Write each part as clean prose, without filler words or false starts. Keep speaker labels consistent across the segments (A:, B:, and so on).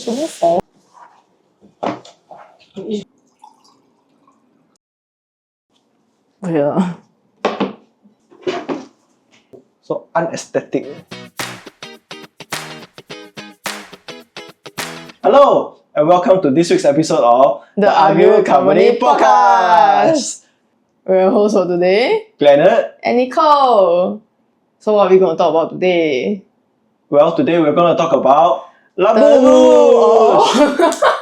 A: 2 4. Yeah.
B: So unaesthetic. Hello and welcome to this week's episode of
A: The Argue Company Podcast. We're your hosts for today,
B: Glennard.
A: and Nicole. So what are we going to talk about today?
B: Well, today we're going to talk about Labubus.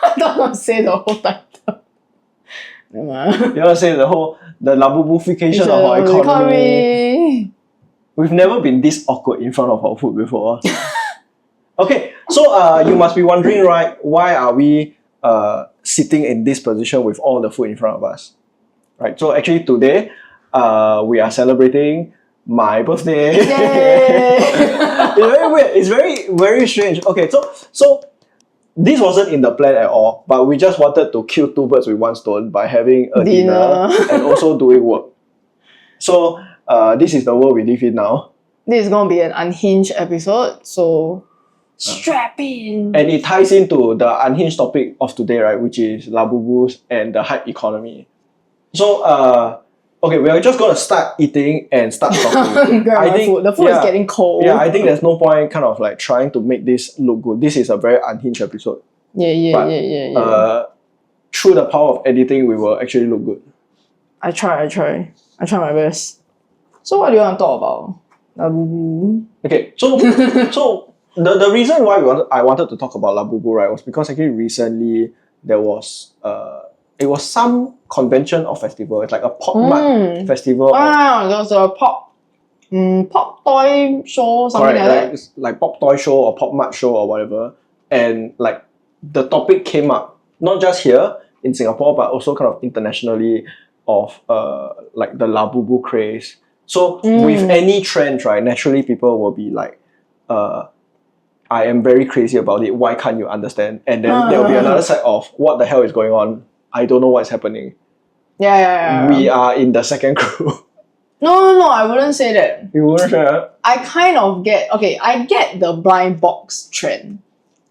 A: I don't want to say the whole title.
B: You want to say the Labubuification of our economy. We've never been this awkward in front of our food before. Okay, so you must be wondering, right, why are we sitting in this position with all the food in front of us? Right, so actually today, we are celebrating my birthday.
A: Yay!
B: It's very weird. It's very strange. Okay, so this wasn't in the plan at all, but we just wanted to kill two birds with one stone by having a dinner and also doing work. So this is the world we live in now.
A: This is going to be an unhinged episode, so strap in.
B: And it ties into the unhinged topic of today, right, which is Labubus and the hype economy. So okay, we are just going to start eating and start talking.
A: I think the food is getting cold.
B: Yeah, I think there's no point kind of like trying to make this look good. This is a very unhinged episode.
A: Yeah.
B: Through the power of editing, we will actually look good.
A: I try my best. So what do you want to talk about? Labubu.
B: Okay, so the reason why I wanted to talk about Labubu, right, was because actually recently there was it was some convention or festival. It's like a pop mart festival.
A: There was a pop toy show, something like that.
B: It's like pop toy show or pop mart show or whatever. And like the topic came up not just here in Singapore but also kind of internationally of like the Labubu craze. So with any trend, right, naturally people will be like, I am very crazy about it. Why can't you understand? And then there will be another side of what the hell is going on. I don't know what's happening.
A: Yeah.
B: We are in the second crew.
A: No, I wouldn't say that.
B: You wouldn't say that?
A: I kind of I get the blind box trend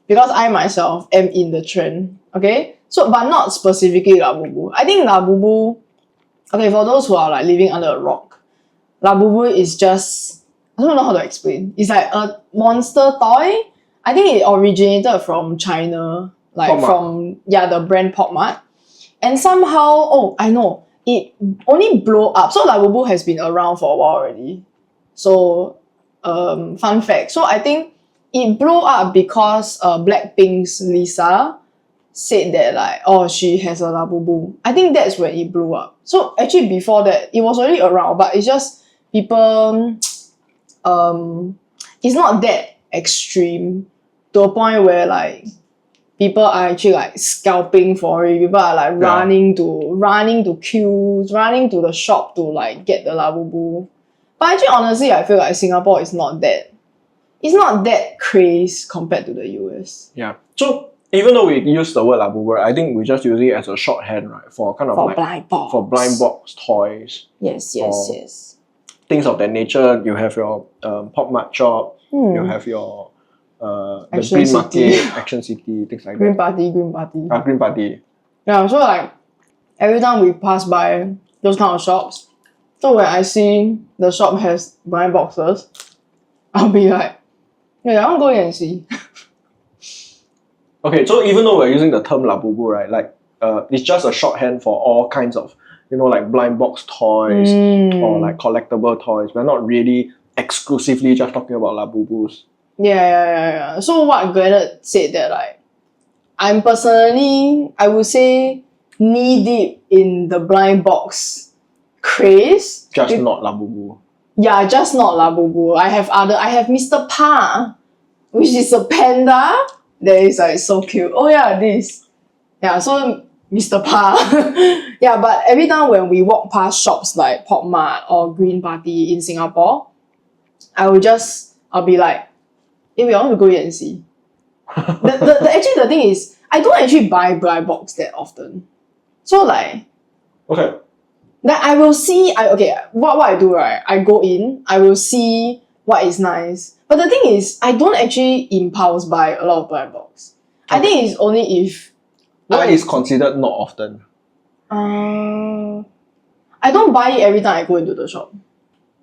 A: because I myself am in the trend. Okay, so but not specifically Labubu. I think Labubu. Okay, for those who are like living under a rock, Labubu is just, I don't know how to explain. It's like a monster toy. I think it originated from China, like the brand Pop Mart. And somehow, I know, it only blew up. So Labubu has been around for a while already. So, fun fact. So I think it blew up because Blackpink's Lisa said that like, she has a Labubu. I think that's when it blew up. So actually before that, it was already around, but it's just people, it's not that extreme to a point where like people are actually like scalping for it. People are like running to queues, running to the shop to like get the Labubu. But actually, honestly, I feel like Singapore is not that. It's not that crazy compared to the US.
B: Yeah. So even though we use the word Labubu, I think we just use it as a shorthand, right, for kind of
A: for
B: like
A: blind box.
B: For blind box toys.
A: Yes.
B: Things of that nature. You have your Pop Mart shop. You have your the Green Market, Action City, things like
A: Green
B: that.
A: Green Party.
B: Green Party.
A: Yeah, so like every time we pass by those kind of shops, so when I see the shop has blind boxes, I'll be like, yeah, I want to go in and see.
B: Okay, so even though we're using the term Labubu, right, like it's just a shorthand for all kinds of, like blind box toys or like collectible toys. We're not really exclusively just talking about Labubus.
A: Yeah. So what Glennard said that like, I'm personally, I would say, knee deep in the blind box craze.
B: Just not Labubu.
A: Yeah, just not Labubu. I have Mr. Pa, which is a panda that is like so cute. Oh yeah, this. Yeah, so Mr. Pa. Yeah, but every time when we walk past shops like Pop Mart or Green Party in Singapore, I'll be like, I want to go here and see. Actually, the thing is, I don't actually buy blind box that often. So like,
B: okay,
A: like I will see. What I do, right? I go in. I will see what is nice. But the thing is, I don't actually impulse buy a lot of blind box. I think it's only if
B: What is considered not often?
A: I don't buy it every time I go into the shop.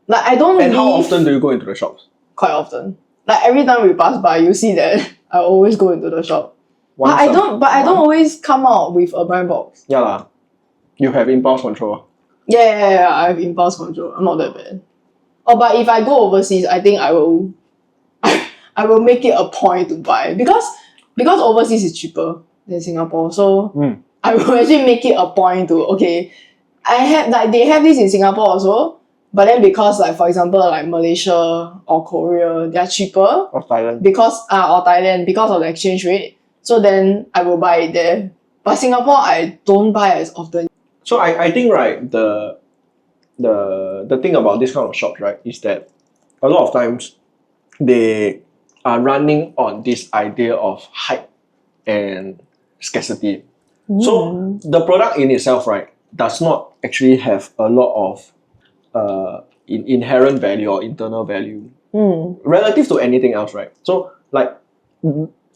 A: Like I don't.
B: And how often do you go into the shops?
A: Quite often. Like every time we pass by, you see that I always go into the shop. But I don't always come out with a blind box.
B: Yeah lah. You have impulse control.
A: Yeah, I have impulse control. I'm not that bad. Oh, but if I go overseas, I think I will I will make it a point to buy because overseas is cheaper than Singapore. So I will actually make it a point to I have like they have this in Singapore also, but then because like for example like Malaysia or Korea, they are cheaper.
B: Or Thailand.
A: Or Thailand because of the exchange rate. So then I will buy it there. But Singapore I don't buy as often.
B: So I think right the thing about this kind of shops right is that a lot of times they are running on this idea of hype and scarcity. So the product in itself right does not actually have a lot of inherent value or internal value relative to anything else, right? So like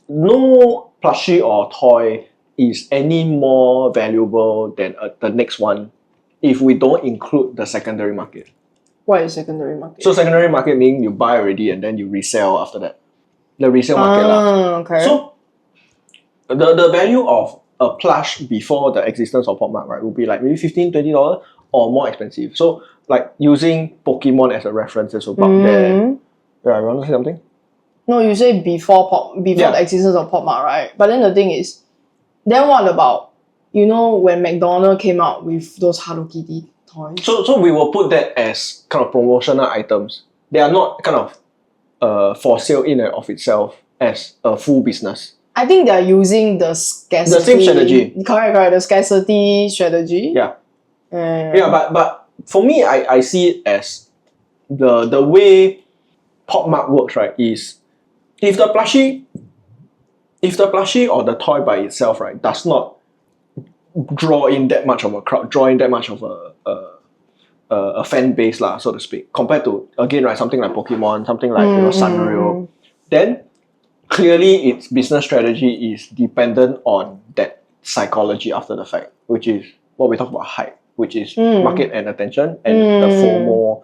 B: no plushie or toy is any more valuable than the next one if we don't include the secondary market.
A: What is secondary market?
B: So secondary market means you buy already and then you resell after that. The resale market.
A: Okay.
B: So the value of a plush before the existence of Pop Mart, right, would be like maybe $15-$20 or more expensive. So like using Pokemon as a reference is about there. Yeah, you want to say something?
A: No, you say before the existence of Pop Mart, right? But then the thing is, then what about when McDonald's came out with those Hello Kitty toys?
B: So we will put that as kind of promotional items. They are not kind of for sale in and of itself as a full business.
A: I think they are using the scarcity.
B: The same strategy.
A: Correct. The scarcity strategy.
B: Yeah. But for me, I see it as the way Pop Mart works, right, is if the plushie or the toy by itself, right, does not draw in that much of a crowd, draw in that much of a fan base lah, so to speak, compared to again, right, something like Pokemon, something like Sanrio, then clearly its business strategy is dependent on that psychology after the fact, which is what we talk about hype, which is market and attention and the FOMO,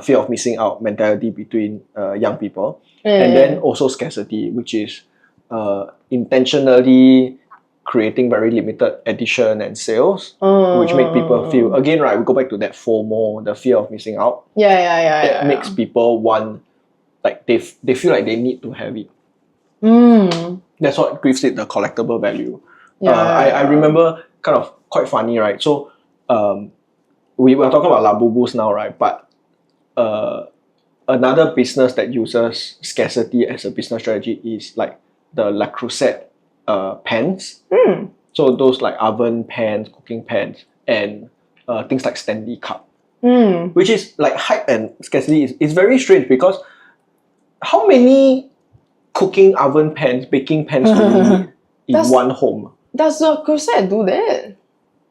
B: fear of missing out mentality between young people, and then also scarcity, which is intentionally creating very limited edition and sales, which make people feel, again, right, we go back to that FOMO, the fear of missing out. That makes people want, like they feel like they need to have it. That's what gives it the collectible value. I remember kind of quite funny, right? So we were talking about Labubus now, right? But another business that uses scarcity as a business strategy is like the La Crusette pans. So those like oven pans, cooking pans, and things like Stanley Cup. Which is like hype and scarcity is very strange because how many cooking oven pans, baking pans do you need in one home?
A: Does the Crusette do that?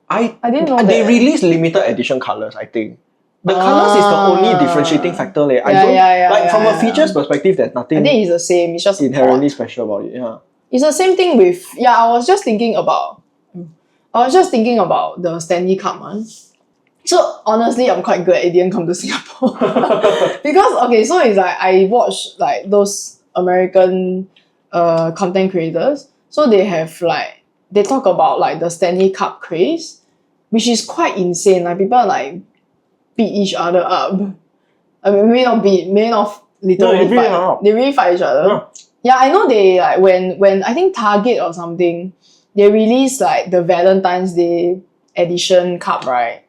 A: I didn't know
B: they
A: that.
B: release limited edition colours, I think. The colours is the only differentiating factor. From a features perspective, there's nothing
A: I think it's the same. It's just
B: inherently special about it. Yeah.
A: It's the same thing with I was just thinking about the Stanley Cup one. So honestly, I'm quite glad it didn't come to Singapore. Because so it's like I watch like those American content creators. So they have like they talk about like the Stanley Cup craze, which is quite insane. Like people like beat each other up. I mean, may not literally fight. They really fight each other. Yeah, I know they like when I think Target or something, they release like the Valentine's Day edition cup, right?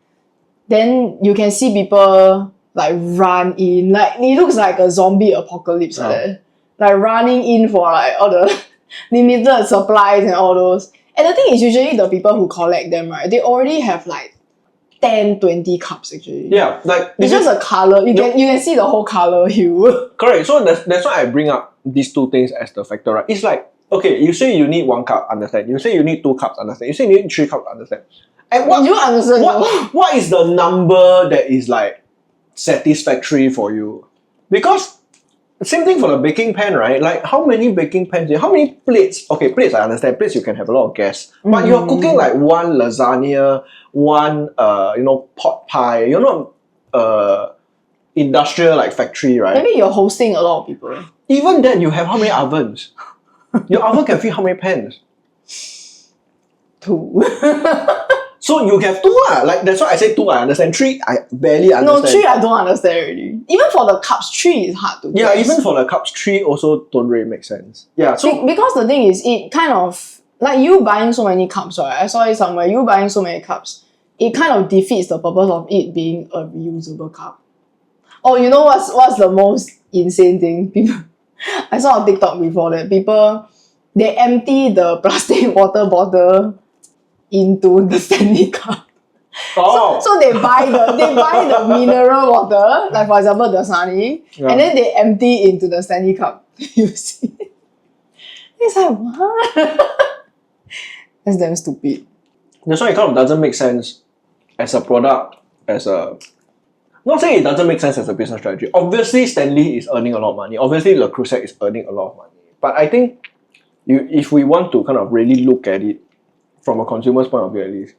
A: Then you can see people like run in, like it looks like a zombie apocalypse like that. Like running in for like all the limited supplies and all those. And the thing is usually the people who collect them, right, they already have like 10, 20 cups actually.
B: Yeah, like
A: it's just a color. You can see the whole color hue.
B: Correct. So that's why I bring up these two things as the factor, right? It's like, okay, you say you need 1 cup, understand. You say you need 2 cups, understand. You say you need 3 cups, understand. And what
A: you understand?
B: What is the number that is like satisfactory for you? Because Same thing for the baking pan, right? Like how many baking pans? How many plates? Okay, plates I understand. Plates you can have a lot of gas, but you're cooking like one lasagna, one pot pie. You're not industrial like factory, right?
A: Maybe you're hosting a lot of people.
B: Even then, you have how many ovens? Your oven can fit how many pans?
A: 2.
B: So you have 2 Like that's why I say 2. I understand. 3, I barely understand.
A: No, 3 I don't understand already. Even for the cups, 3 is hard to
B: Yeah,
A: guess.
B: even for the cups, 3 also don't really make sense. Yeah, so
A: because the thing is, it kind of like you buying so many cups, right? I saw it somewhere. You buying so many cups, it kind of defeats the purpose of it being a reusable cup. Oh, you know what's the most insane thing? People, I saw on TikTok before that people they empty the plastic water bottle into the Stanley cup.
B: oh,
A: So they buy the mineral water, like for example the Sunny, and then they empty into the Stanley cup. You see, it's like what? That's damn stupid.
B: that's why it kind of doesn't make sense as a product, as a. Not saying it doesn't make sense as a business strategy. Obviously, Stanley is earning a lot of money. Obviously, Le Creuset is earning a lot of money. But I think if we want to kind of really look at it from a consumer's point of view at least,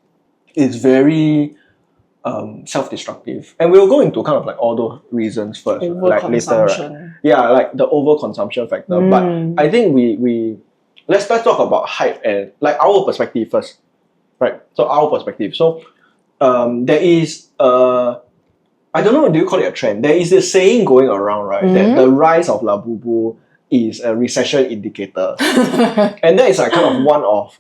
B: it's very self-destructive. And we'll go into kind of like all those reasons first, like later. Right? Yeah, like the overconsumption factor. But I think we let's talk about hype and like our perspective first. Right. So our perspective. So there is I don't know, do you call it a trend? There is this saying going around, right? That the rise of Labubu is a recession indicator. And that is like kind of one of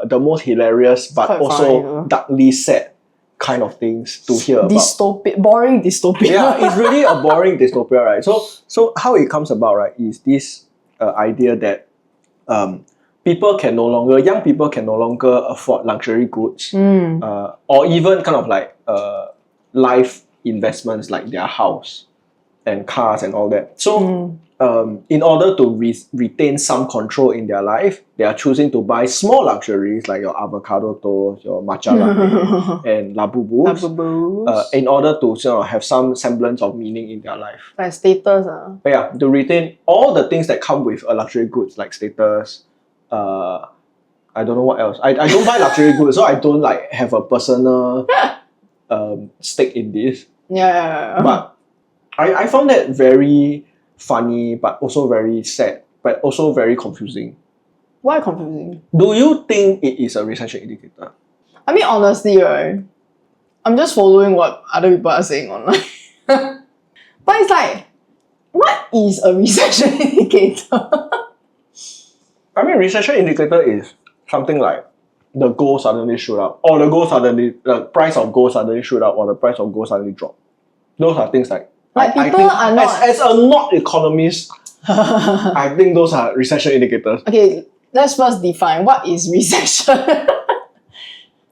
B: the most hilarious but quite also funny, darkly sad kind of things to hear about.
A: Boring dystopia.
B: Yeah, it's really a boring dystopia, right? So how it comes about, right, is this idea that young people can no longer afford luxury goods or even kind of like life investments like their house and cars and all that. So in order to retain some control in their life, they are choosing to buy small luxuries like your avocado toast, your matcha latte, and Labubus, in order to have some semblance of meaning in their life.
A: Like status.
B: But yeah, to retain all the things that come with a luxury goods like status. I don't know what else. I don't buy luxury goods, so I don't like have a personal stake in this.
A: Yeah.
B: But I found that very funny, but also very sad, but also very confusing.
A: Why confusing?
B: Do you think it is a recession indicator?
A: I mean, honestly, right, I'm just following what other people are saying online. But it's like, what is a recession indicator?
B: I mean, recession indicator is something like the gold suddenly shoot up, or the price of gold suddenly shoot up, or the price of gold suddenly drop. Those are things like
A: people
B: I think,
A: are not
B: as a not economist, I think those are recession indicators.
A: Okay, let's first define what is recession.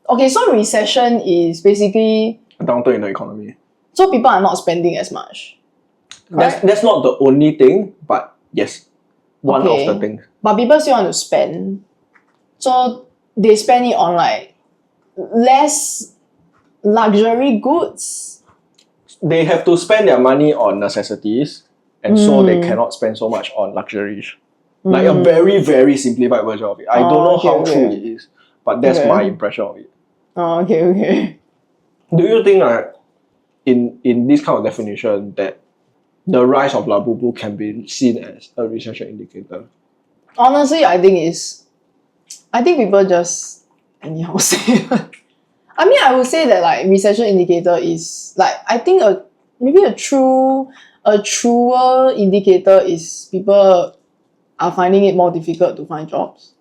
A: Okay, so recession is basically
B: a downturn in the economy.
A: So people are not spending as much.
B: That's not the only thing, but yes, one of the things.
A: But people still want to spend. So they spend it on like less luxury goods.
B: They have to spend their money on necessities, and so they cannot spend so much on luxuries. Like a very, very simplified version of it. I don't know how true it is, but that's my impression of it.
A: Oh, okay.
B: Do you think in this kind of definition that the rise of Labubu can be seen as a recession indicator?
A: Honestly, I think people just anyhow say it. I mean, I would say that like recession indicator is like, I think maybe a truer indicator is people are finding it more difficult to find jobs.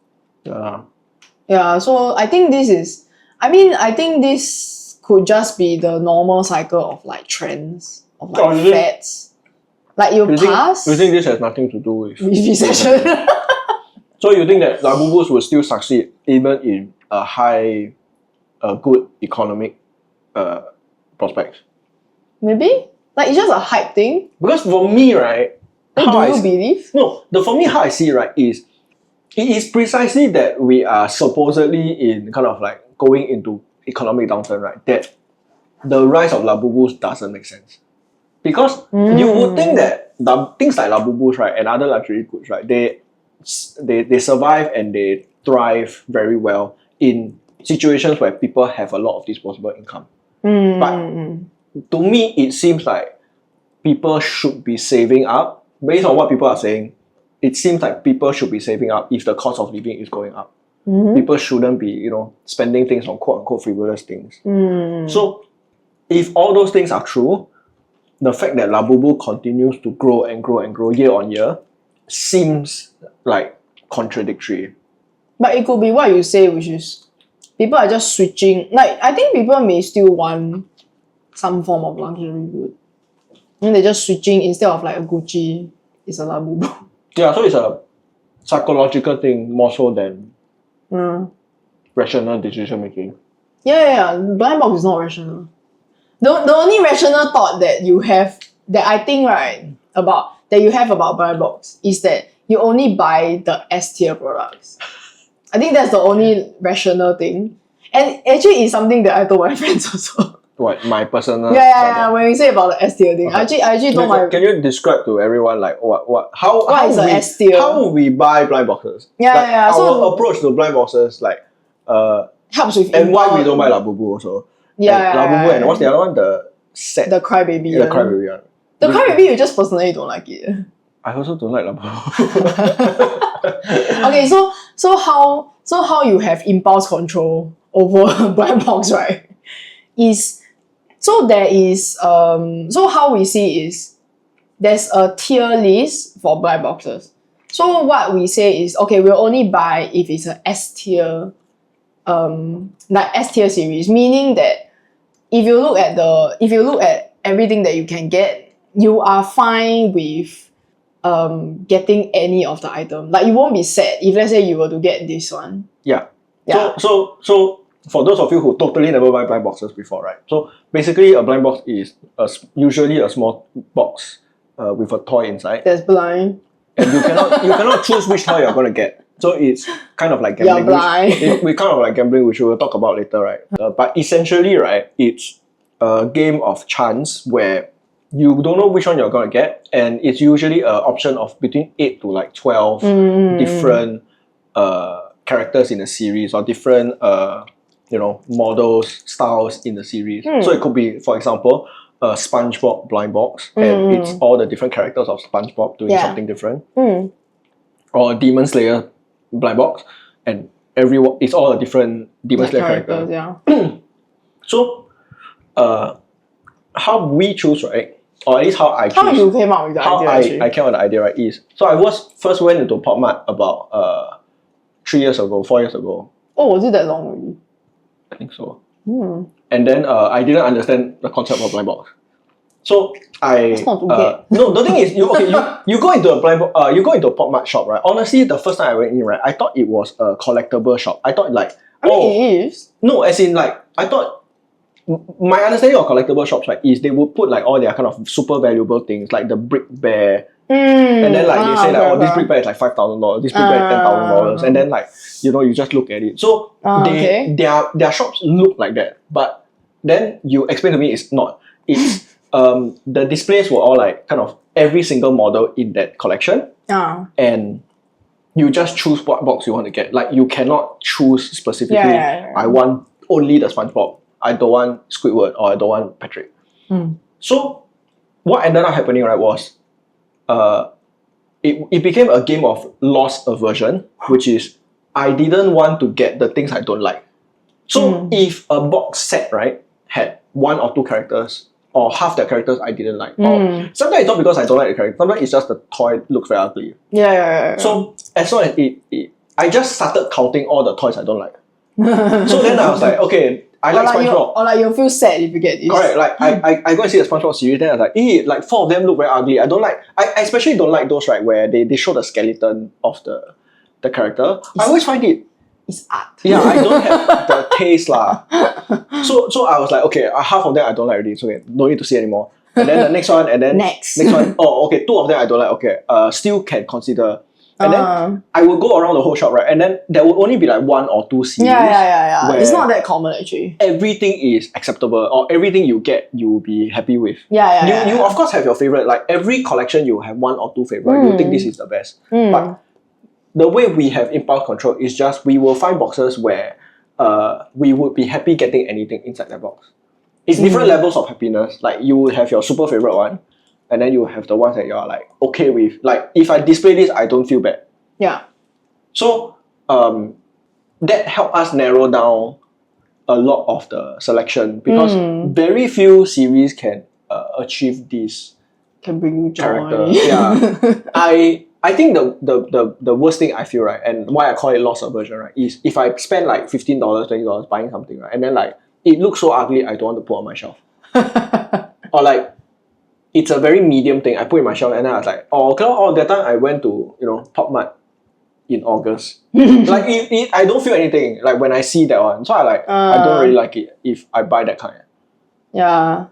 A: Yeah, so I think this could just be the normal cycle of like trends, of like fads. Like you think
B: this has nothing to do with
A: recession?
B: So you think that Labubus will still succeed even in a good economic prospects?
A: Maybe? Like it's just a hype thing?
B: Because for me, right,
A: believe?
B: No, for me how I see it, right, is it is precisely that we are supposedly in kind of like going into economic downturn, right, that the rise of Labubus doesn't make sense. Because you would think that things like Labubus, right, and other luxury goods, right, they survive and they thrive very well in situations where people have a lot of disposable income. But to me, it seems like people should be saving up. Based on what people are saying, it seems like people should be saving up if the cost of living is going up. People shouldn't be, spending things on quote-unquote frivolous things. So, if all those things are true, the fact that Labubu continues to grow and grow and grow year on year seems like contradictory.
A: But it could be what you say, which is people are just switching. Like, I think people may still want some form of luxury good. And they're just switching instead of like a Gucci, it's a Labubu.
B: Yeah, so it's a psychological thing more so than rational decision making.
A: Yeah. Blind box is not rational. The only rational thought that you have, that I think, right, that you have about blind box is that you only buy the S tier products. I think that's the only rational thing. And actually it's something that I told my friends also.
B: What, my personal...
A: Yeah, when we say about the S tier thing.
B: Okay.
A: I actually told my...
B: Can you describe to everyone like how
A: is the S tier?
B: How would we buy blind boxes?
A: Yeah.
B: Our
A: So
B: approach to blind boxes, like
A: helps with
B: and why we don't buy Labubu also. Labubu and what's the other one? The set.
A: The Crybaby.
B: Yeah, the Crybaby one.
A: The Crybaby, you just personally don't like it.
B: I also don't like Labubu.
A: Okay, so how you have impulse control over blind box, right? So how we see is there's a tier list for blind boxes. So what we say is, okay, we'll only buy if it's a S tier, like S tier series, meaning that if you look at everything that you can get, you are fine with getting any of the item. Like, you won't be sad if, let's say, you were to get this one.
B: Yeah. So for those of you who totally never buy blind boxes before, right? So basically, a blind box is usually a small box with a toy inside.
A: That's blind.
B: And you cannot choose which toy you're gonna get. So it's kind of like gambling.
A: You're blind.
B: We kind of like gambling, which we will talk about later, right? But essentially, right, it's a game of chance where you don't know which one you're gonna get, and it's usually an option of between 8 to like 12 different characters in a series, or different models, styles in the series. So it could be, for example, a SpongeBob blind box, and it's all the different characters of SpongeBob doing something different. Or a Demon Slayer blind box, and it's all a different Demon Slayer character.
A: Yeah.
B: So, how we choose, right? Or at least how I choose.
A: How you came up with the idea?
B: I came up with the idea, right, is, so I first went into Pop Mart about 4 years ago.
A: Oh, was it that long already?
B: I think so. And then I didn't understand the concept of blind box. So
A: It's not to get.
B: no, the thing is, you go into a you go into a Pop Mart shop, right? Honestly, the first time I went in, right, I thought it was a collectible shop. I thought like,
A: it is.
B: No, as in like, I thought, my understanding of collectible shops, right, is they would put like all their kind of super valuable things, like the brick bear, and then like they say like, this brick bear is like $5,000, this brick bear is $10,000, and then like, you just look at it. So their shops look like that, but then you explain to me it's not. It's the displays were all like kind of every single model in that collection, and you just choose what box you want to get. Like, you cannot choose specifically. I want only the SpongeBob. I don't want Squidward, or I don't want Patrick. So what ended up happening, right, was it became a game of loss aversion, which is I didn't want to get the things I don't like. So if a box set, right, had 1 or 2 characters, or half the characters I didn't like, or sometimes it's not because I don't like the character, sometimes it's just the toy looks very ugly. So as long as I just started counting all the toys I don't like. So then I was like, okay, I like SpongeBob.
A: Or like, you'll feel sad if you get this.
B: Correct. Like, I go and see the SpongeBob series, then I was like, like 4 of them look very ugly. I don't like. I especially don't like those, right, where they show the skeleton of the character. I always find
A: it's art.
B: Yeah, I don't have the taste lah. So I was like, okay, half of them I don't like already. So okay, no need to see anymore. And then the next one, and then
A: next
B: one. Oh, okay, 2 of them I don't like. Okay, still can consider. And then I will go around the whole shop, right? And then there will only be like 1 or 2 series.
A: Yeah. It's not that common actually.
B: Everything is acceptable, or everything you get, you will be happy with. You of course have your favorite. Like every collection, you have 1 or 2 favorite. You think this is the best. But the way we have impulse control is just we will find boxes where we would be happy getting anything inside that box. It's different levels of happiness. Like you will have your super favorite one, and then you have the ones that you're like okay with. Like if I display this, I don't feel bad.
A: Yeah.
B: So that helped us narrow down a lot of the selection because very few series can achieve this.
A: Can bring you joy.
B: Character. Yeah. I think the worst thing I feel, right, and why I call it loss aversion, right, is if I spend like $15, $20 buying something, right, and then like it looks so ugly, I don't want to put on my shelf. Or like it's a very medium thing, I put in my shelf, and then I was like, that time I went to Pop Mart in August. Like I don't feel anything like when I see that one, so I don't really like it if I buy that kind.
A: Yeah.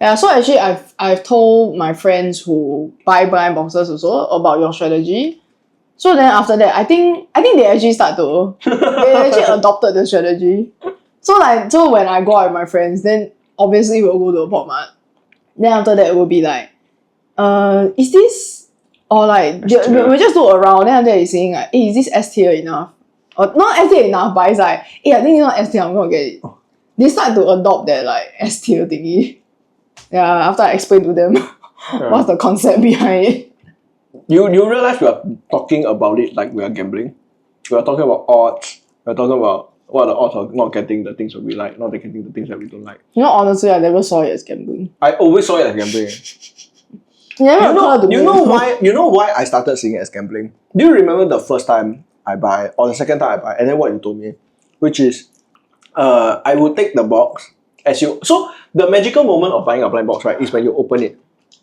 A: Yeah, so actually I've told my friends who buy blind boxes also about your strategy. So then after that, I think they actually they actually adopted the strategy. So when I go out with my friends, then obviously we'll go to a Pop Mart. Then after that it will be like, is this, or like we'll just look around, then after that it's saying like, hey, is this S tier enough? Or not S tier enough, but it's like, hey, I think it's not S tier, I'm gonna get it. They start to adopt that like S tier thingy. Yeah, after I explain to them what's the concept behind it.
B: You realize we are talking about it like we are gambling. We are talking about odds. We are talking about what are the odds of not getting the things that we like, not getting the things that we don't like.
A: Honestly, I never saw it as gambling.
B: I always saw it as gambling. You know why I started seeing it as gambling? Do you remember the first time I buy or the second time I buy, and then what you told me? Which is I would take the box so the magical moment of buying a blind box, right, is when you open it.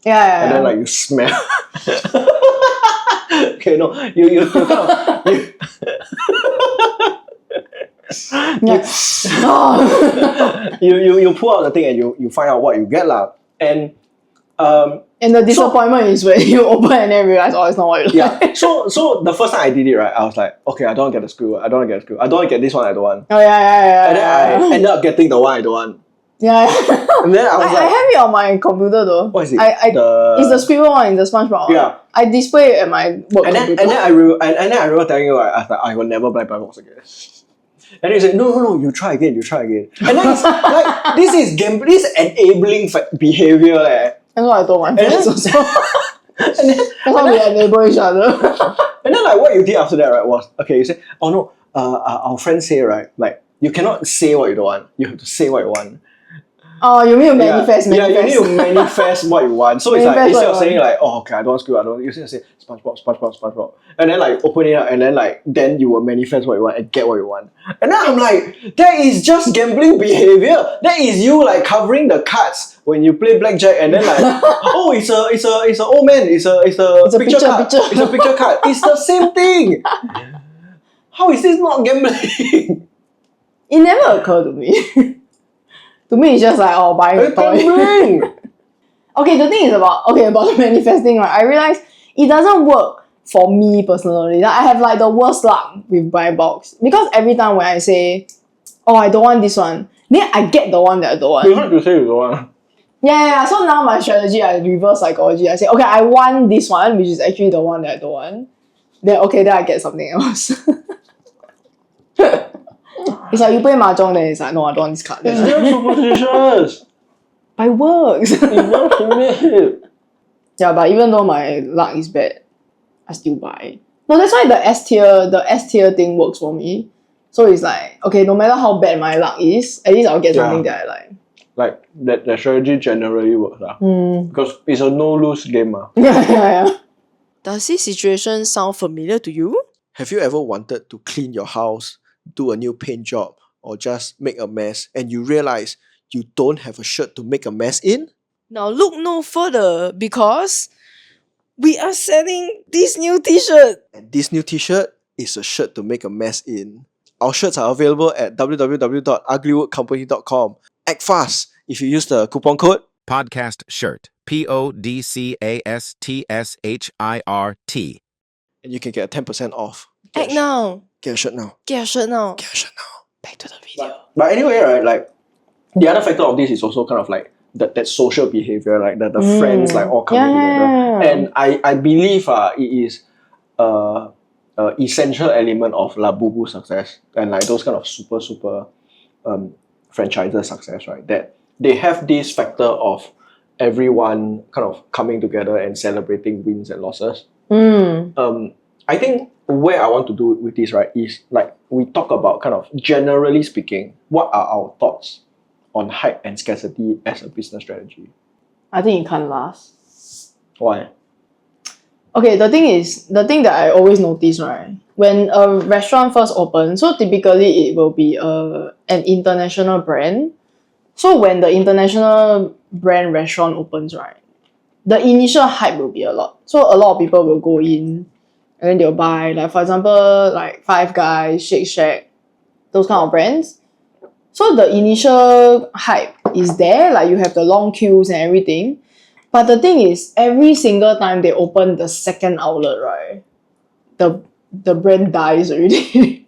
A: Yeah.
B: And then like you smell. Okay, no, you kind of you pull out the thing and you find out what you get lah. And
A: the disappointment is when you open and then realize, it's not what you like.
B: Yeah. So the first time I did it, right, I was like, okay, I don't want to get the screw. I don't want to get the screw. I don't want to get this one. I don't want.
A: Oh yeah.
B: And then I ended up getting the one I don't want.
A: Yeah.
B: And then I was
A: I have it on my computer though.
B: What is it?
A: It's the Squidward one, it's the SpongeBob one.
B: Yeah.
A: I display it at my work computer.
B: And then I remember telling you, I was like, I will never buy blind box again. And then you said, no, you try again. And then it's like, this is enabling behavior.
A: That's what I told my friends also.
B: And then,
A: that's how we enable each other.
B: And then like what you did after that, right, was, okay, you said, oh no, our friends say, right, like, you cannot say what you don't want. You have to say what you want.
A: Oh, you mean to manifest?
B: Yeah, you need to manifest what you want. So it's like, instead of saying like, oh, okay, I don't want screw, you just say SpongeBob. And then like open it up and then you will manifest what you want and get what you want. And then I'm like, that is just gambling behavior. That is you like covering the cards when you play blackjack and then like, oh, it's a old man, it's a picture card. It's a picture card. It's the same thing. How is this not gambling?
A: It never occurred to me. To me, it's just like, buying a toy. Okay, the thing is about the manifesting, right? I realize it doesn't work for me personally. Like, I have like the worst luck with buy box because every time when I say, I don't want this one, then I get the one that I don't want.
B: You have to say you don't want.
A: Yeah. So now my strategy, I reverse psychology. I say, okay, I want this one, which is actually the one that I don't want. Then I get something else. It's like you play mahjong, then it's like, no, I don't want this card.
B: It's very superstitious.
A: But it works.
B: It works for me.
A: Yeah, but even though my luck is bad, I still buy. No, that's why the S tier thing works for me. So it's like, okay, no matter how bad my luck is, at least I'll get something that I like.
B: Like that strategy generally works. Because it's a no-lose game.
A: Yeah. Does this situation sound familiar to you?
B: Have you ever wanted to clean your house, do a new paint job, or just make a mess, and you realize you don't have a shirt to make a mess in?
A: Now look no further because we are selling this new t-shirt.
B: And this new t-shirt is a shirt to make a mess in. Our shirts are available at www.uglywoodcompany.com. Act fast if you use the coupon code
C: Podcast Shirt. PODCASTSHIRT.
B: and you can get 10% off.
A: Act now.
B: Get a shirt now.
A: Get a shirt now.
B: Get a shirt now.
A: Back to the video.
B: But anyway, right, like the other factor of this is also kind of like that social behavior, like the friends like all coming together. And I believe it is essential element of Labubu success and like those kind of super franchiser success, right? That they have this factor of everyone kind of coming together and celebrating wins and losses. I think where I want to do with this, right, is like we talk about kind of generally speaking, what are our thoughts on hype and scarcity as a business strategy?
A: I think it can't last.
B: Why?
A: Okay, the thing that I always notice, right, when a restaurant first opens, so typically it will be an international brand. So when the international brand restaurant opens, right, the initial hype will be a lot. So a lot of people will go in and then they'll buy, like for example, like Five Guys, Shake Shack, those kind of brands. So the initial hype is there, like you have the long queues and everything. But the thing is, every single time they open the second outlet, right, the brand dies already.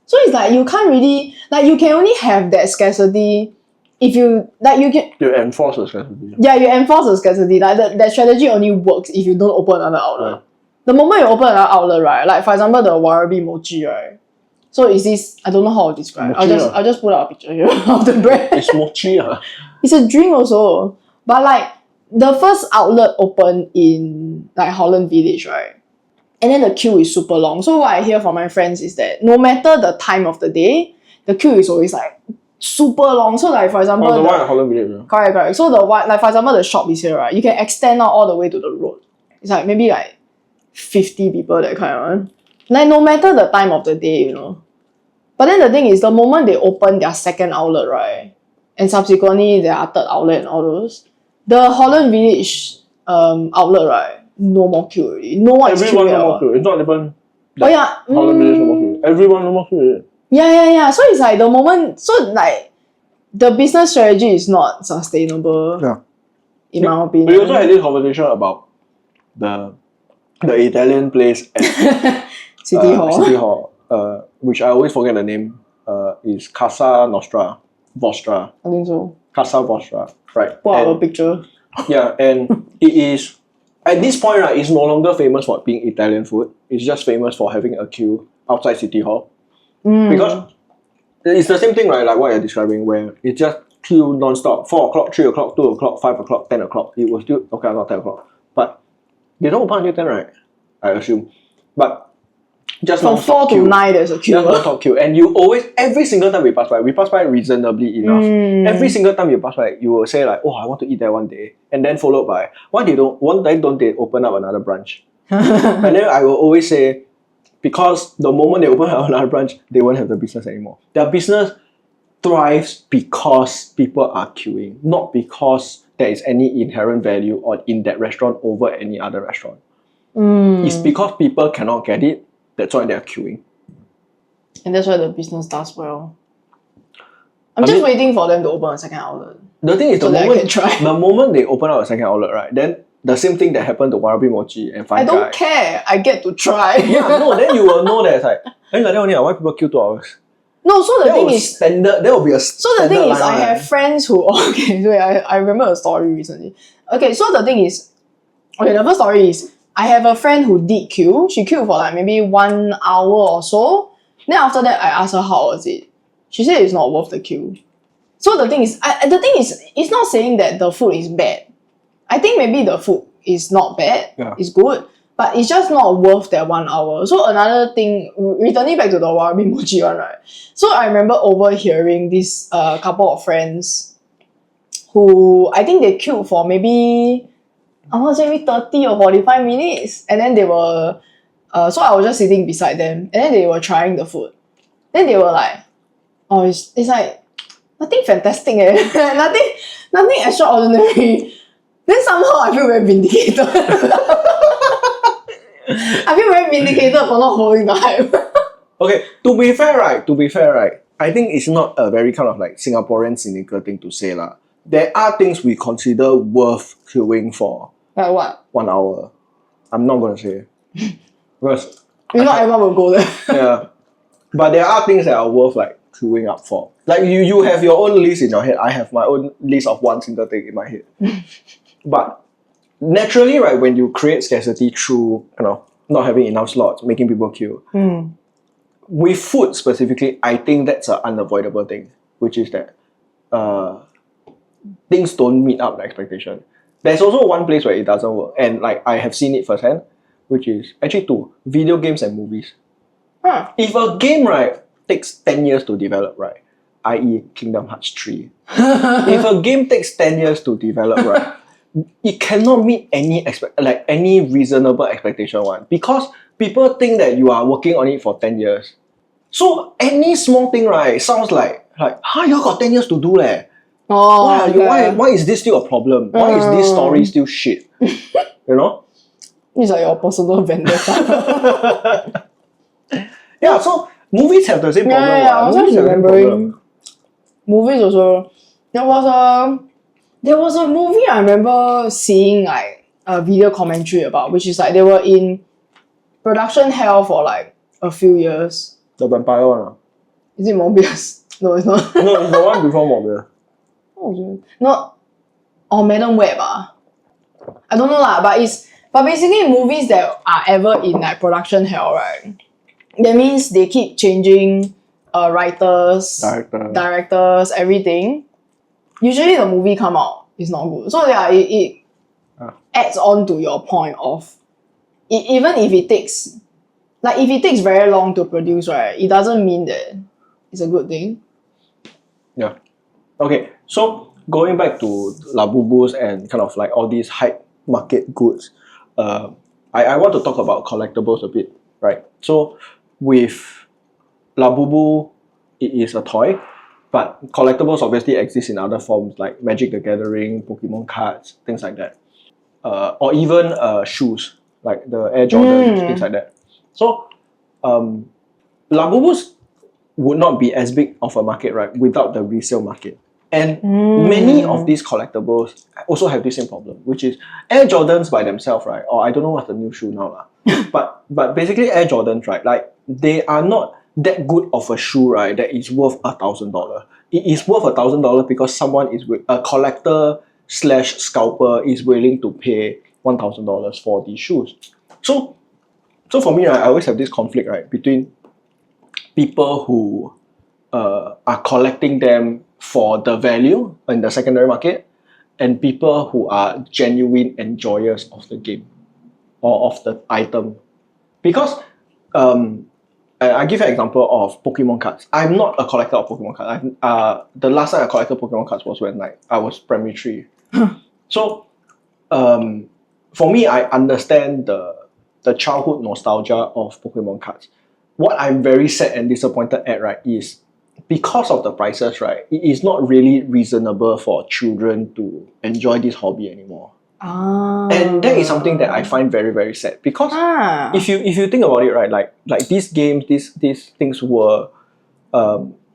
A: So it's like you can't really, like you can only have that scarcity if you, like you can...
B: You enforce the scarcity.
A: Yeah, you enforce the scarcity. Like that strategy only works if you don't open another outlet. Right. The moment you open another outlet, right, like for example the Warabi Mochi, right, so is this, I don't know how to describe. I'll just put out a picture here of the brand.
B: It's mochi.
A: It's a drink also. But like the first outlet opened in like Holland Village, right? And then the queue is super long. So what I hear from my friends is that no matter the time of the day, the queue is always like super long. So like for example,
B: the one at Holland Village. Yeah.
A: Correct. So the one, like for example, the shop is here, right? You can extend out all the way to the road. It's like maybe like 50 people, that kind of one. Like no matter the time of the day, you know. But then the thing is, the moment they open their second outlet, right, and subsequently their third outlet and all those, the Holland Village outlet, right, no more queue already. No one is queuing.
B: Everyone no more queue. It's not even
A: like
B: Holland Village no more queue. Everyone no more queue.
A: Yeah. So it's like the moment, so like the business strategy is not sustainable. Yeah. In my opinion.
B: We also had this conversation about the Italian place at
A: City
B: Hall. Which I always forget the name. Is Casa Nostra, Vostra.
A: I think so.
B: Casa Vostra, right?
A: Put out a picture.
B: Yeah, and it is at this point, right, it's no longer famous for being Italian food. It's just famous for having a queue outside City Hall. Because it's the same thing, right? Like what you're describing, where it's just queue non-stop. 4 o'clock, 3 o'clock, 2 o'clock, 5 o'clock, 10 o'clock. It was still okay, not 10 o'clock. But they don't open until 10, right? I assume. But just
A: from 4 to 9 there's a queue.
B: Just non-stop queue. And you always, every single time we pass by reasonably enough. Every single time you pass by, you will say like, oh, I want to eat there one day. And then followed by, why don't they open up another branch? And then I will always say, because the moment they open up another branch, they won't have the business anymore. Their business thrives because people are queuing, not because there is any inherent value in that restaurant over any other restaurant. It's because people cannot get it. That's why they're queuing.
A: And that's why the business does well. I'm just waiting for them to open a second outlet.
B: The thing is, the moment they open up a second outlet, right, then the same thing that happened to Warabi Mochi and Five Guys.
A: I don't care. I get to try.
B: Yeah, no, then you will know that it's like, like that only, why people queue 2 hours?
A: No, so the thing is...
B: There will be a
A: So the thing is, I have friends who... Okay, so I remember a story recently. Okay, so the thing is... Okay, the first story is, I have a friend who did queue. She queued for like maybe 1 hour or so. Then after that, I asked her how was it. She said it's not worth the queue. So the thing is, it's not saying that the food is bad. I think maybe the food is not bad. Yeah. It's good. But it's just not worth that 1 hour. So another thing, returning back to the Warabi Mochi one, right? So I remember overhearing this couple of friends who, I think they queued for maybe... I want to say maybe 30 or 45 minutes. And then they were... so I was just sitting beside them. And then they were trying the food. Then they were like... Oh, it's like... Nothing fantastic nothing extraordinary. Then somehow I feel very vindicated. I feel very vindicated for not holding the hype.
B: Okay, to be fair, right, I think it's not a very kind of like Singaporean cynical thing to say lah. There are things we consider worth queuing for.
A: Like what?
B: 1 hour. I'm not gonna say. Because
A: Not everyone will go there.
B: yeah. But there are things that are worth like queuing up for. Like you have your own list in your head. I have my own list of one single thing in my head. But naturally, right, when you create scarcity through not having enough slots, making people queue, with food specifically, I think that's an unavoidable thing, which is that things don't meet up the expectation. There's also one place where it doesn't work, and like I have seen it firsthand, which is actually two: video games and movies. If a game, right, takes 10 years to develop, right, i.e. Kingdom Hearts 3, if a game takes 10 years to develop, right, it cannot meet any reasonable expectation one, because people think that you are working on it for 10 years. So any small thing, right, sounds like you got 10 years to do leh. Why is this still a problem? Why is this story still shit? You know?
A: It's like your personal vendetta.
B: Yeah, so movies have the same problem.
A: I was just remembering movies also. There was a movie I remember seeing like a video commentary about, which is like they were in production hell for like a few years.
B: The vampire one.
A: Is it Morbius? No, it's not.
B: No, it's the one before Morbius.
A: Not Madam Web. I don't know lah, but basically movies that are ever in like production hell, right? That means they keep changing writers, directors, everything. Usually the movie come out is not good. So yeah, it adds on to your point of even if it takes very long to produce, right, it doesn't mean that it's a good thing.
B: Yeah. Okay, so going back to Labubus and kind of like all these hype market goods, I want to talk about collectibles a bit, right? So with Labubu, it is a toy, but collectibles obviously exist in other forms like Magic the Gathering, Pokemon cards, things like that. Or even shoes, like the Air Jordan, things like that. So Labubus would not be as big of a market, right, without the resale market. And many of these collectibles also have the same problem, which is Air Jordans by themselves, right? Or I don't know what's the new shoe now, but basically Air Jordans, right? Like they are not that good of a shoe, right? That is worth $1,000. It is worth $1,000 because someone is a collector / scalper is willing to pay $1,000 for these shoes. So for me, right, I always have this conflict, right, between people who are collecting them for the value in the secondary market and people who are genuine enjoyers of the game or of the item. Because I give you an example of Pokemon cards. I'm not a collector of Pokemon cards. The last time I collected Pokemon cards was when I was primary 3. So for me, I understand the childhood nostalgia of Pokemon cards. What I'm very sad and disappointed at, right, is because of the prices, right, it is not really reasonable for children to enjoy this hobby anymore. And that is something that I find very, very sad, because if you think about it, right, like these games, these things were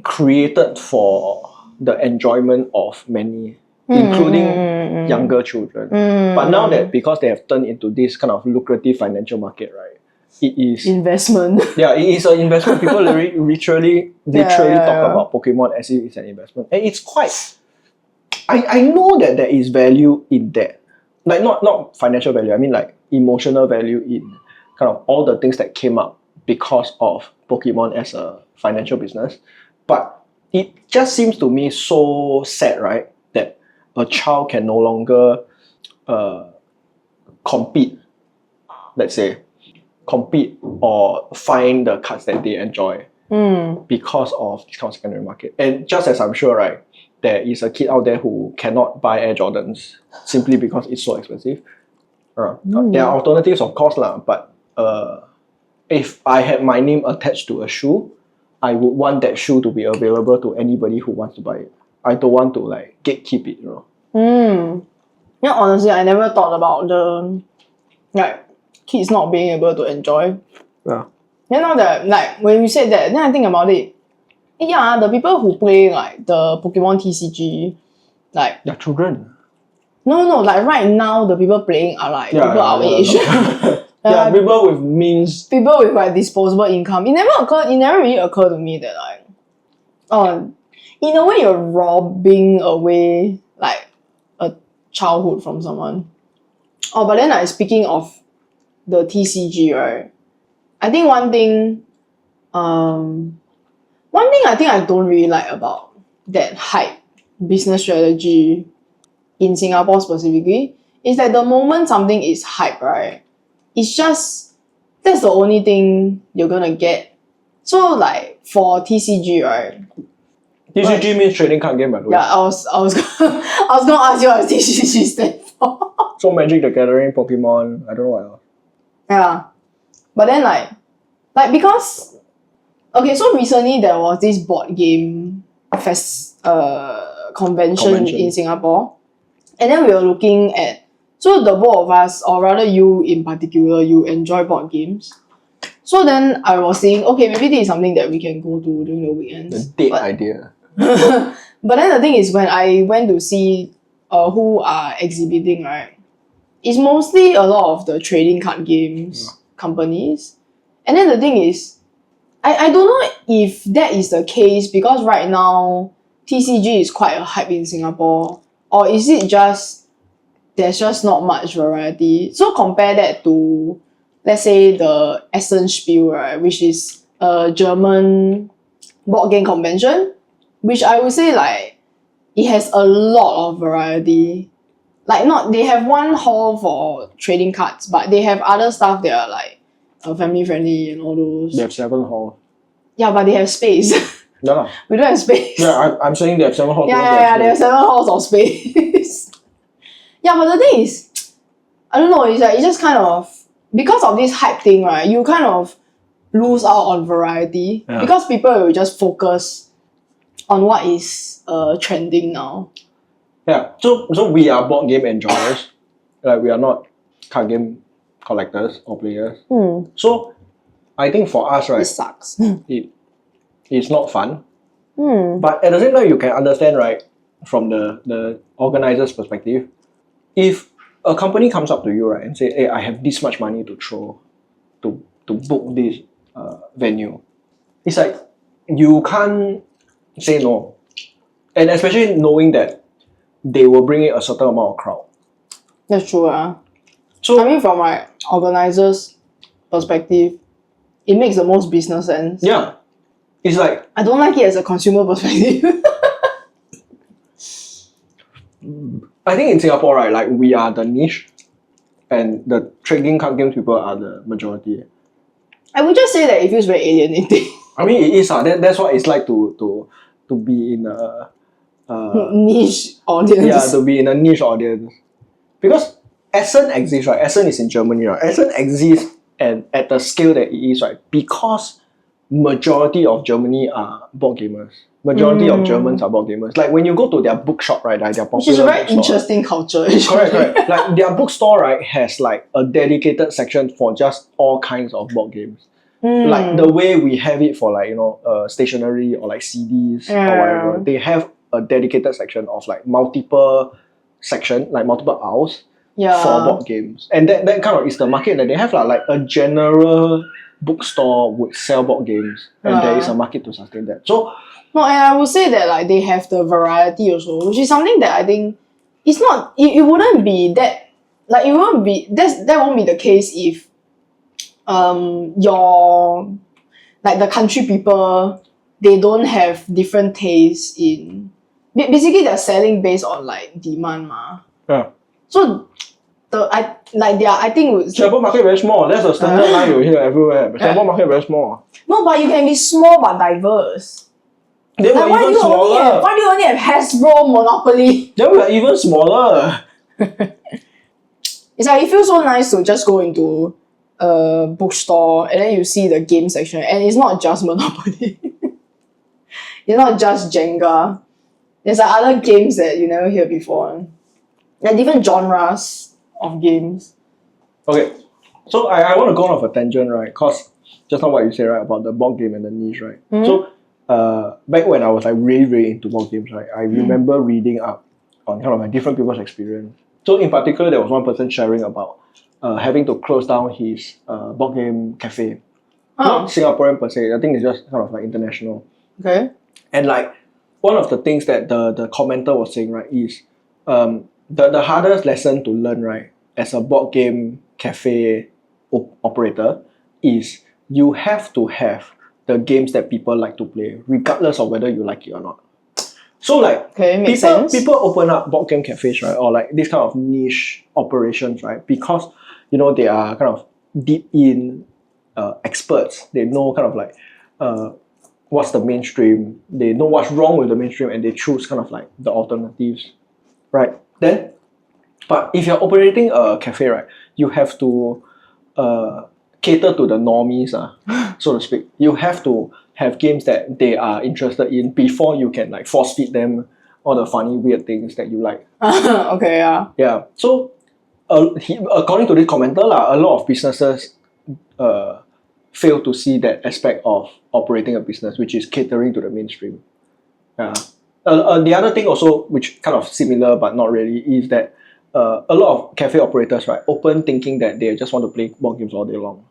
B: created for the enjoyment of many, including younger children. But now that because they have turned into this kind of lucrative financial market, right, it is
A: investment.
B: Yeah, it is an investment. People literally talk about Pokemon as if it's an investment, and it's quite. I know that there is value in that, like not financial value. I mean like emotional value in kind of all the things that came up because of Pokemon as a financial business. But it just seems to me so sad, right, that a child can no longer compete. Let's say. Compete or find the cards that they enjoy because of this kind of secondary market. And just as I'm sure, right, there is a kid out there who cannot buy Air Jordans simply because it's so expensive. There are alternatives, of course, but if I had my name attached to a shoe, I would want that shoe to be available to anybody who wants to buy it. I don't want to like gatekeep it, you know.
A: Yeah, honestly, I never thought about the kids not being able to enjoy.
B: Yeah.
A: You know that, like when you said that, then I think about it. Yeah, the people who play like the Pokemon TCG, like
B: they're children.
A: No, like right now the people playing are like people our age.
B: people with means.
A: People with like disposable income. It never really occurred to me that like, oh, in a way you're robbing away like a childhood from someone. Oh, but then like speaking of the TCG, right? I think one thing I think I don't really like about that hype business strategy in Singapore specifically is that the moment something is hype, right? It's just that's the only thing you're gonna get. So like for TCG, right?
B: TCG means trading card game, by the way.
A: Yeah, I was gonna ask you what TCG stand for.
B: So Magic the Gathering, Pokemon, I don't know what else.
A: Yeah. But then like because okay, so recently there was this board game convention in Singapore. And then we were looking at so the both of us, or rather you in particular, you enjoy board games. So then I was saying, okay, maybe this is something that we can go to during the weekends.
B: The date idea.
A: But then the thing is when I went to see who are exhibiting, right? It's mostly a lot of the trading card games companies. And then the thing is, I don't know if that is the case because right now TCG is quite a hype in Singapore, or is it just there's just not much variety. So compare that to let's say the Essen Spiel, right, which is a German board game convention, which I would say like it has a lot of variety. Like not they have one hall for trading cards, but they have other stuff that are like family friendly and all those.
B: They have 7 halls.
A: Yeah, but they have space.
B: Yeah.
A: We don't have space.
B: Yeah, I'm saying they have 7 halls.
A: Yeah, they have 7 halls of space. Yeah, but the thing is, I don't know, it's like, it's just kind of, because of this hype thing, right, you kind of lose out on variety.
B: Yeah.
A: Because people will just focus on what is trending now.
B: Yeah, so we are board game enjoyers. Like we are not card game collectors or players. So I think for us, right,
A: It sucks.
B: it's not fun.
A: Hmm.
B: But at the same time, you can understand, right, from the organizer's perspective, if a company comes up to you, right, and say, hey, I have this much money to throw to book this venue, it's like you can't say no. And especially knowing that they will bring in a certain amount of crowd.
A: That's true.
B: So
A: I mean, from my organizer's perspective, it makes the most business sense.
B: yeah, it's like
A: I don't like it as a consumer perspective.
B: I think in Singapore, right, like we are the niche, and the trading card games people are the majority.
A: I would just say that it feels very alienating.
B: I mean, it is. That's what it's like to be in a
A: Niche audience.
B: yeah, to be in a niche audience. Because Essen exists, right? Essen is in Germany, right? Essen exists and at the scale that it is, right? Because majority of Germany are board gamers. Majority of Germans are board gamers. Like when you go to their bookshop, right? Like their popular
A: Which is a very
B: bookstore,
A: interesting culture.
B: correct. Like their bookstore, right, has like a dedicated section for just all kinds of board games. Like the way we have it for like, stationery or like CDs or whatever. They have a dedicated section of like multiple aisles for board games. And that kind of is the market that they have. Like a general bookstore would sell board games and there is a market to sustain that. So
A: no, and I would say that like they have the variety also, which is something that I think it's not it wouldn't be that like it won't be that won't be the case if your like the country people, they don't have different tastes in basically they're selling based on like demand
B: yeah.
A: So I think
B: Singapore market very small. That's the standard line you hear everywhere. Singapore market very small.
A: no, but you can be small but diverse.
B: They were
A: Like,
B: even smaller.
A: why do you only have Hasbro Monopoly?
B: They were even smaller.
A: It's like it feels so nice to just go into a bookstore and then you see the game section and it's not just Monopoly. It's not just Jenga. There's like other games that you never hear before. There are different genres of games.
B: Okay, so I want to go off a tangent, right? Because just now what you said, right, about the board game and the niche, right? So back when I was like really into board games, right, I remember reading up on kind of like different people's experience. So in particular, there was one person sharing about having to close down his board game cafe.
A: Oh.
B: Not Singaporean per se. I think it's just kind of like international.
A: Okay.
B: And like one of the things that the commenter was saying, right, is the hardest lesson to learn, right, as a board game cafe operator is you have to have the games that people like to play, regardless of whether you like it or not. So like
A: Makes sense.
B: people open up board game cafes, right, or like this kind of niche operations, right, because you know they are kind of deep in experts. They know kind of like what's the mainstream. They know what's wrong with the mainstream, and they choose kind of like the alternatives, right? Then, but if you're operating a cafe, right, you have to cater to the normies, so to speak. You have to have games that they are interested in before you can like force feed them all the funny weird things that you like.
A: Okay, yeah.
B: Yeah. So, according to this commenter, a lot of businesses fail to see that aspect of operating a business, which is catering to the mainstream. Yeah. The other thing also, which kind of similar but not really, is that a lot of cafe operators, right, open thinking that they just want to play board games all day long,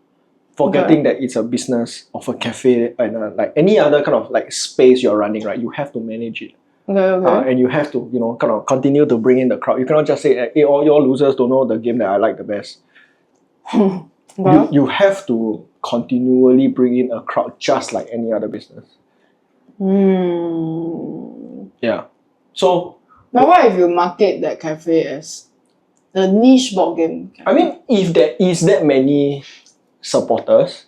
B: forgetting that it's a business of a cafe and like any other kind of like space you're running, right, you have to manage it.
A: Okay.
B: And you have to, you know, kind of continue to bring in the crowd. You cannot just say, hey, all your losers don't know the game that I like the best. You have to continually bring in a crowd just like any other business. Yeah. So,
A: but what if you market that cafe as a niche board game cafe?
B: I mean, if there is that many supporters,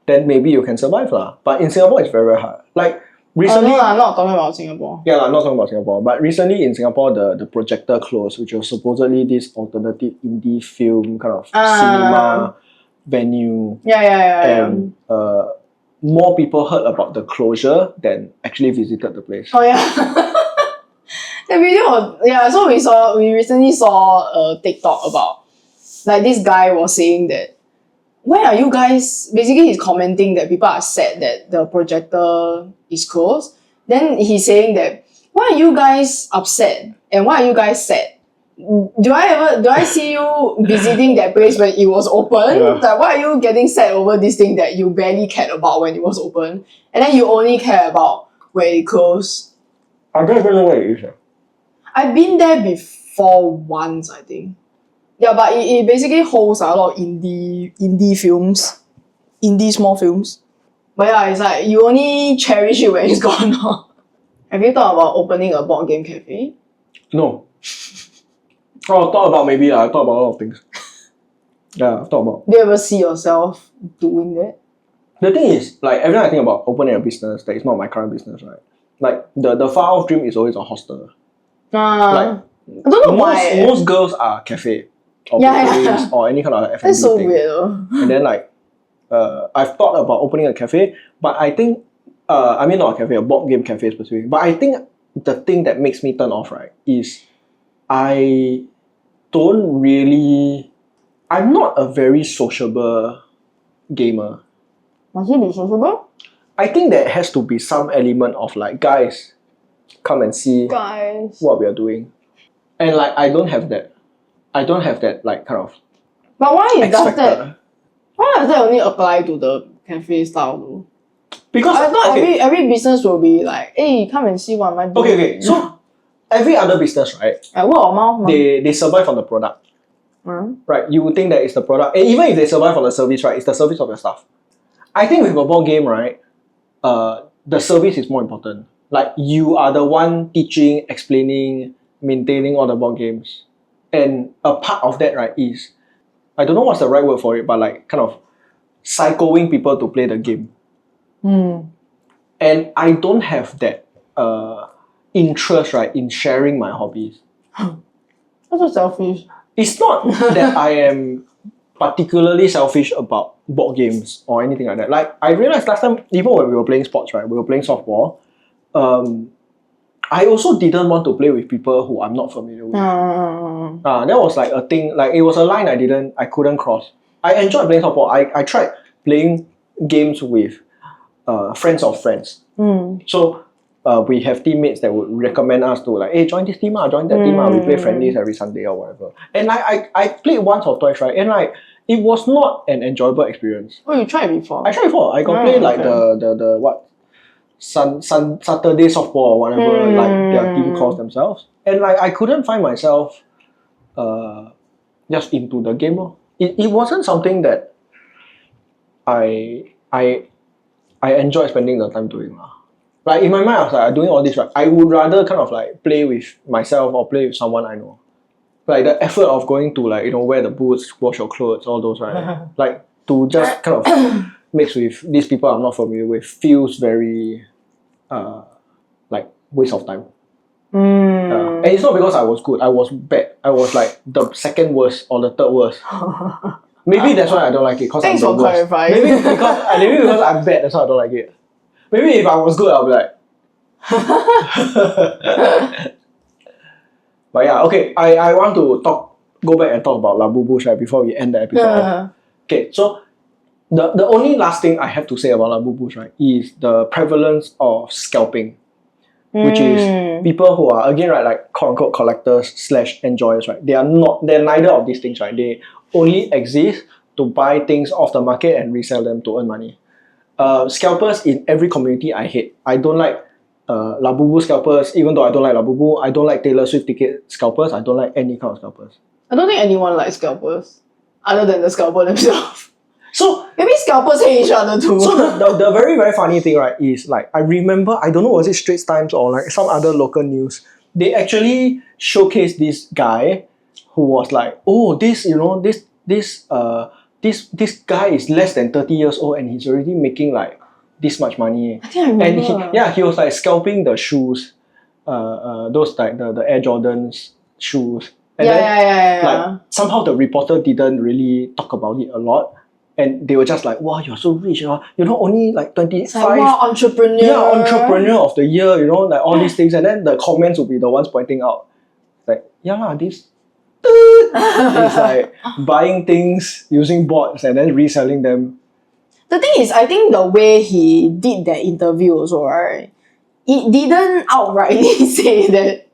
B: then maybe you can survive lah. But in Singapore, it's very, very hard. Like recently,
A: no, I'm not talking about Singapore.
B: Yeah, I'm not talking about Singapore. But recently in Singapore, the projector closed, which was supposedly this alternative indie film kind of cinema venue. And more people heard about the closure than actually visited the place.
A: Oh yeah. The video, so we recently saw a TikTok about like this guy was saying that why are you guys, basically he's commenting that people are sad that the projector is closed. Then he's saying that why are you guys upset and why are you guys sad? Do I see you visiting that place when it was open?
B: Yeah.
A: Like why are you getting sad over this thing that you barely cared about when it was open? And then you only care about when it closed?
B: I don't even know where it is.
A: I've been there before once, I think. Yeah, but it basically holds a lot of indie films. Indie small films. But yeah, it's like you only cherish it when it's gone. Have you thought about opening a board game cafe?
B: No. Oh, thought about maybe. I thought about a lot of things. Yeah, I've thought about.
A: Do you ever see yourself doing that?
B: The thing is, like every time I think about opening a business that is not my current business, right? Like the far off dream is always a hostel. Like
A: I don't know why.
B: Most girls are cafe or
A: Yeah.
B: or any kind of F&B
A: That's so
B: thing.
A: weird though.
B: And then like I've thought about opening a cafe, but I think I mean not a cafe, a board game cafe specifically. But I think the thing that makes me turn off, right, is I'm not a very sociable gamer.
A: Must you be sociable?
B: I think there has to be some element of like, guys, come and see what we are doing. And like I don't have that. I don't have that like kind of.
A: But why does that only apply to the cafe style though?
B: Because
A: I thought every business will be like, hey, come and see what am I doing.
B: Okay. So every other business, right?
A: Like word of mouth.
B: They survive on the product. Right? You would think that it's the product. And even if they survive on the service, right, it's the service of your stuff. I think with a board game, right, the service is more important. Like you are the one teaching, explaining, maintaining all the board games. And a part of that, right, is, I don't know what's the right word for it, but like kind of psychoing people to play the game. And I don't have that interest, right, in sharing my hobbies.
A: That's so selfish.
B: It's not that I am particularly selfish about board games or anything like that. Like I realized last time, even when we were playing sports, right, we were playing softball. I also didn't want to play with people who I'm not familiar with. That was like a thing. Like it was a line I couldn't cross. I enjoyed playing softball. I tried playing games with friends of friends. So we have teammates that would recommend us to like, hey, join this team, join that team, we play friendlies every Sunday or whatever. And I played once or twice, right? And like it was not an enjoyable experience.
A: Oh, you tried before?
B: I tried before. I got play like the what Saturday softball or whatever, like their team calls themselves. And like I couldn't find myself just into the game. It wasn't something that I enjoyed spending the time doing. Like in my mind, I was like, doing all this, right? I would rather kind of like play with myself or play with someone I know. Like the effort of going to like, wear the boots, wash your clothes, all those, right? Like to just kind of mix with these people I'm not familiar with feels very like waste of time. And it's not because I was good, I was bad. I was like the second worst or the third worst. Maybe that's why I don't like it.
A: Thanks for clarifying.
B: Maybe because I'm bad, that's why I don't like it. Maybe if I was good, I'll be like. But yeah, okay. I want to go back and talk about Labubus, right, before we end the episode. Okay, so the only last thing I have to say about Labubus, right, is the prevalence of scalping, which is people who are, again, right, like quote unquote collectors / enjoyers, right? They're neither of these things, right? They only exist to buy things off the market and resell them to earn money. Scalpers in every community I hate. I don't like Labubu scalpers, even though I don't like Labubu. I don't like Taylor Swift ticket scalpers. I don't like any kind of scalpers.
A: I don't think anyone likes scalpers other than the scalper themselves.
B: So
A: maybe scalpers hate each other too.
B: So the very, very funny thing, right, is like I remember, I don't know, was it Straits Times or like some other local news, they actually showcased this guy who was like, oh, this guy is less than 30 years old and he's already making like this much money.
A: I think I remember.
B: And he was like scalping the shoes, those like the Air Jordans shoes. And like somehow the reporter didn't really talk about it a lot. And they were just like, wow, you're so rich, you're not only like 25.
A: Like, wow, entrepreneur.
B: Yeah, entrepreneur of the year, like all these things. And then the comments will be the ones pointing out. Like, yeah, this it's like buying things using bots and then reselling them.
A: The thing is, I think the way he did that interview also, right? It didn't outrightly say that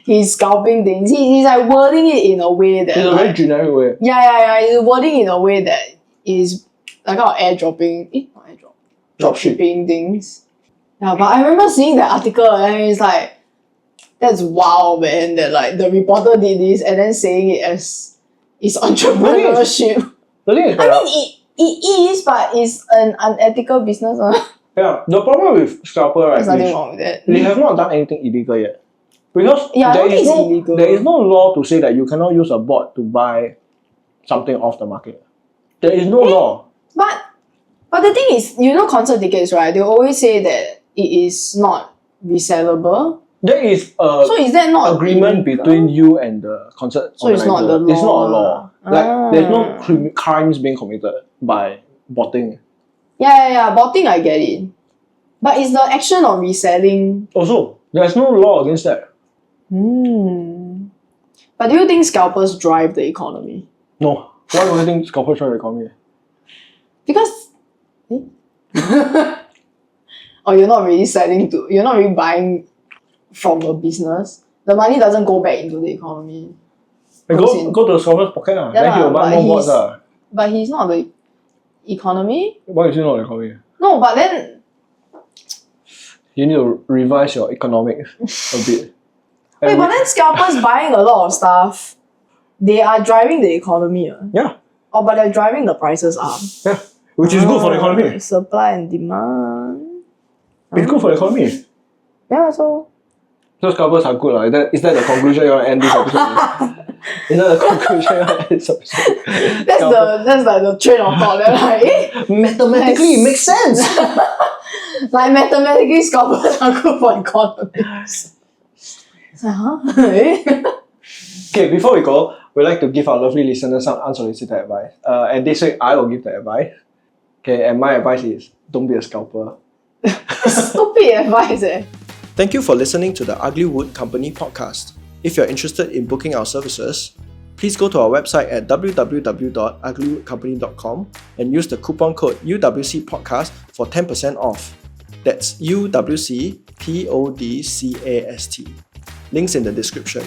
A: he's scalping things. He's like wording it in a way that...
B: It's a very generic way.
A: Yeah. He's wording in a way that is like kind of airdropping... not airdrop. Dropshipping things. Yeah, but I remember seeing that article and it's like, that's wow, man, that like the reporter did this and then saying it as it's entrepreneurship.
B: The thing is,
A: I mean, it is, but it's an unethical business.
B: Yeah, the problem with scalper, right,
A: there's nothing wrong with that.
B: They have not done anything illegal yet. Because
A: illegal.
B: There is no law to say that you cannot use a bot to buy something off the market. There is no law.
A: But the thing is, concert tickets, right? They always say that it is not resellable.
B: There is
A: so is that not
B: agreement between you and the concert
A: organizer. It's not the law.
B: It's not a law. Like there's no crimes being committed by botting.
A: Yeah. Botting, I get it. But it's the action of reselling.
B: Also, there's no law against that.
A: But do you think scalpers drive the economy?
B: No. Why do you think scalpers drive the economy?
A: Because you're not really buying from a business. The money doesn't go back into the economy.
B: Go to the scalper's pocket, then he'll buy more bots.
A: But he's not the economy.
B: Why is he not the economy?
A: No, but then
B: you need to revise your economics a bit.
A: Wait, but then scalpers buying a lot of stuff, they are driving the economy.
B: Yeah.
A: Oh, but they're driving the prices up.
B: Yeah. Which is good for the economy.
A: Supply and demand.
B: It's good for the economy.
A: Yeah, so
B: scalpers are good. Is that the conclusion you want to end this episode? Is that the conclusion you want to end this episode?
A: That's like the train of thought. Like,
B: mathematically, it makes sense.
A: Like mathematically, scalpers are good for economics. It's like,
B: Okay, before we go, we'd like to give our lovely listeners some unsolicited advice. And this week, I will give the advice. Okay, and my advice is, don't be a scalper.
A: Stupid advice,
B: Thank you for listening to the Ugly Wood Company podcast. If you're interested in booking our services, please go to our website at www.uglywoodcompany.com and use the coupon code UWCpodcast for 10% off. That's UWCPODCAST. Links in the description.